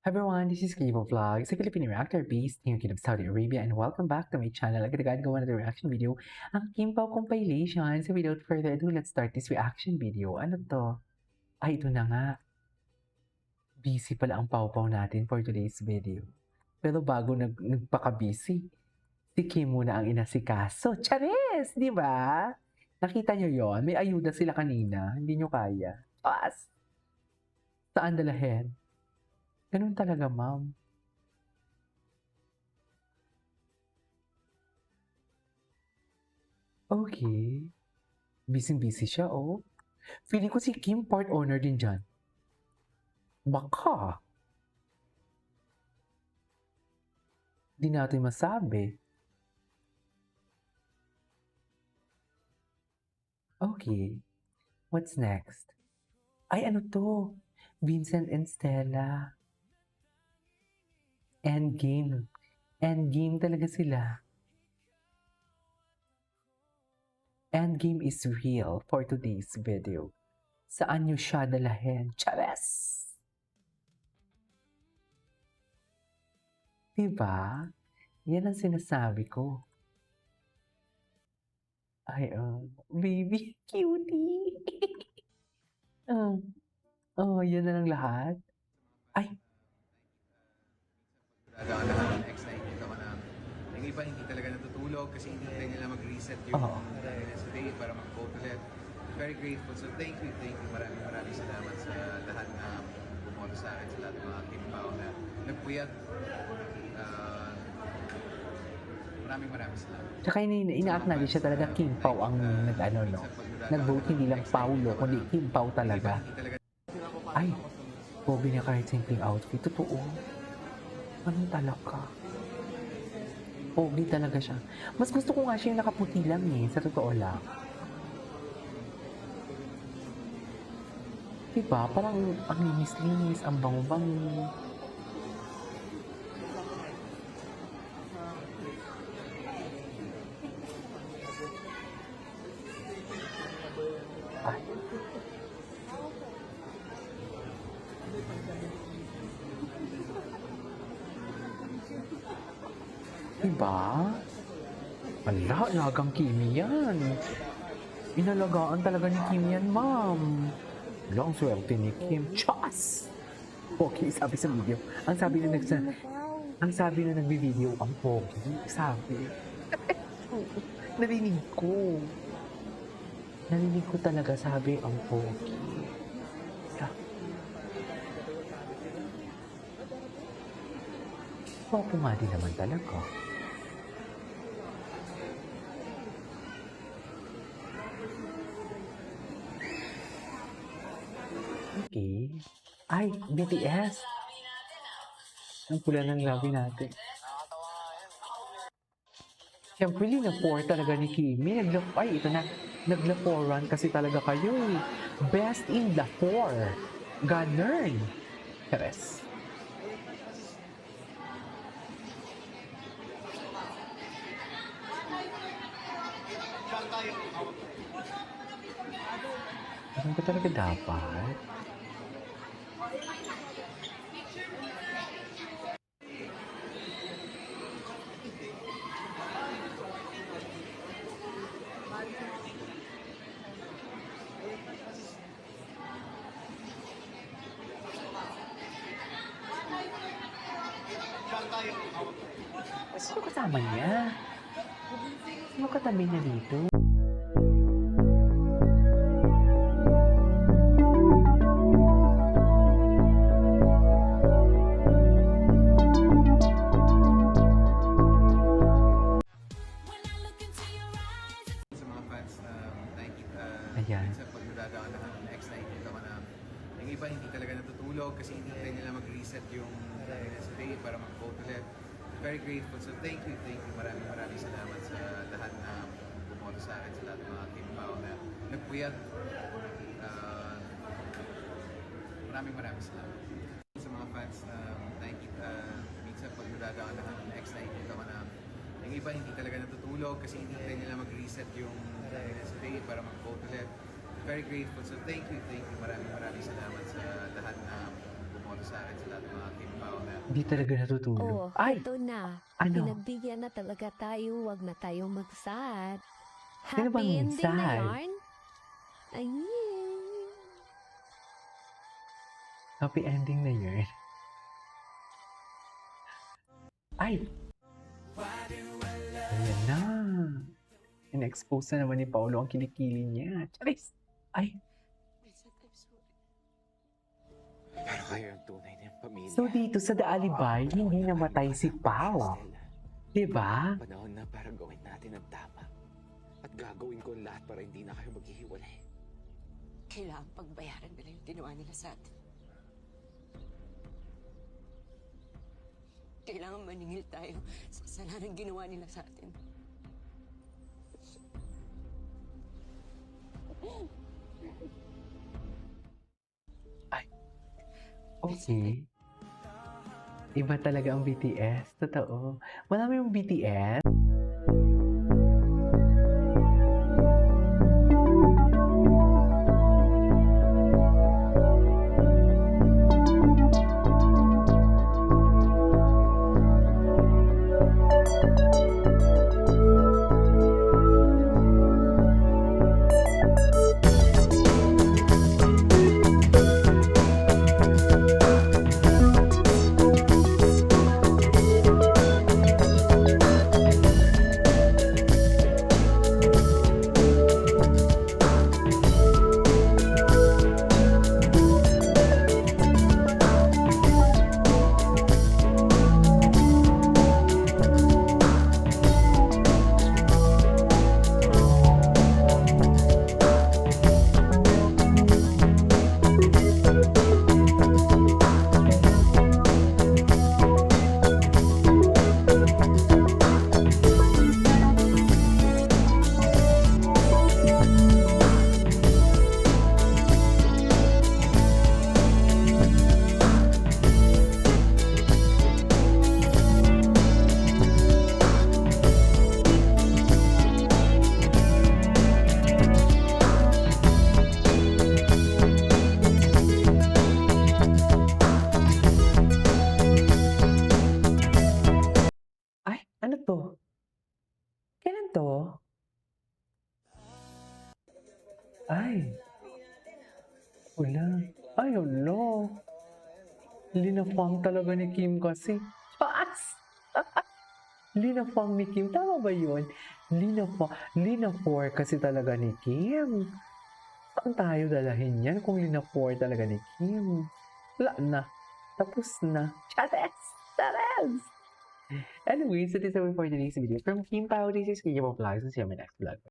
Hi everyone, this is Kibo Vlogs, a Filipino reactor based here in Saudi Arabia, and welcome back to my channel. Agad gawa na the reaction video, ang Kimpaw compilation. So without further ado, let's start this reaction video. Ano to? Ay, ito na nga. Busy pala ang pawpaw natin for today's video. Pero bago nagpaka-busy, si Kim muna ang inasikaso. Charis! Di ba? Nakita nyo yon? May ayuda sila kanina. Hindi nyo kaya. Pas! Saan dalahin? Ganun talaga, ma'am. Okay. Busy-busy siya, oh. Feeling ko si Kim part owner din dyan. Baka. Di natin masabi. Okay. What's next? Ay, ano to? Vincent and Stella. Endgame. Endgame talaga sila. Endgame is real for today's video. Saan nyo siya dalahin? Chares! Diba? Yan ang sinasabi ko. Ay, baby, cutie. Yan na lang lahat. Ay, Nakita ko na yung iba hindi talaga natutulog kasi hindi nila mag-reset yung day para mag-vote ulit. Very grateful. So thank you. Maraming salamat sa lahat na bumoto sa akin, sa lahat ng mga Kimpaw na nagpuyat. Maraming salamat. tsaka ina-acknowledge siya talaga Kim Pao ang nag-vote, hindi lang Paulo, kundi Kim Pao talaga. Ay, pogi niya kahit simpleng outfit. Totoo. Anong talaga? Pogi talaga siya. Mas gusto ko nga siya yung nakaputi lang sa totoo lang. Diba? Parang ang linis-linis, ang bango-bango. Ay. Diba? Ala, lagang Kimi yan. Inalagaan talaga ni Kim yan, ma'am. Ala, ang swerte ni Kim. Chas! Pogi, sabi sa video. Ang sabi na nagbi-video, ang pogi. Sabi. Narinig ko. Narinig ko talaga sabi, ang pogi. Popo nga din naman talaga. Okay. Ay, BTS. Ang pula ng labi natin. Siyempre, na-4 talaga ni Kimi. Ay, ito na. Nagla-4 kasi talaga kayo. Best in the 4. Ganun. Teres. Ano ba talaga dapat? Sino kasama niya? Sino katabi niya dito? Sa mga fans na nakikita, Ayan. minsan pag nadadaan ng next nakikita ko na yung iba hindi talaga natutulog kasi hindi nila mag-reset yung day para mag-vote ulit. Very grateful. So thank you. Maraming salamat sa lahat na bumoto sa akin, sa lahat ng mga Kimpaw na nagpuyat. Maraming salamat. Sa mga fans na nakikita, minsan pag nadadaan ng next nakikita ko na yung iba hindi talaga natutulog kasi hindi nila mag-reset yung day para mag-vote ulit. Very grateful. So thank you. Maraming salamat sa lahat na bumoto sa akin, sa lahat ng mga Kimpaw Hindi talaga natutulog. Oh, Ay! heto na. Ano? Pinagbigyan na talaga tayo, wag na tayong magsad. Sino bang Happy ending na sad? yarn? Ayun. Happy ending na yun. Ay! Ayan na. In-expose na naman ni Paolo ang kilikili niya. Charis! Ay! Pero kayo ang tunay na yung pamilya. So dito sa The Alibay, hindi namatay si Pao. Diba? Panahon na para gawin natin ang tama. At gagawin ko ang lahat para hindi na kayo maghihiwalay. Kailangan pagbayaran nila yung ginawa nila sa atin. Kailangan maningil tayo sa kasalanan ginawa nila sa atin. Okay. Iba talaga ang BTS. Totoo. Marami yung BTS. Ay, ano to? Kailan to? Ay. Wala. Ay, wala. Linafang talaga ni Kim kasi. Paas! Linafang ni Kim. Tama ba yun? Linafor kasi talaga ni Kim. Saan tayo dalahin yan kung linafor talaga ni Kim? Wala na. Tapos na. Chares! Chares! Anyways, that is all for today's video. From Kim Pao, this is Kim Vlogs. See you in my next vlog.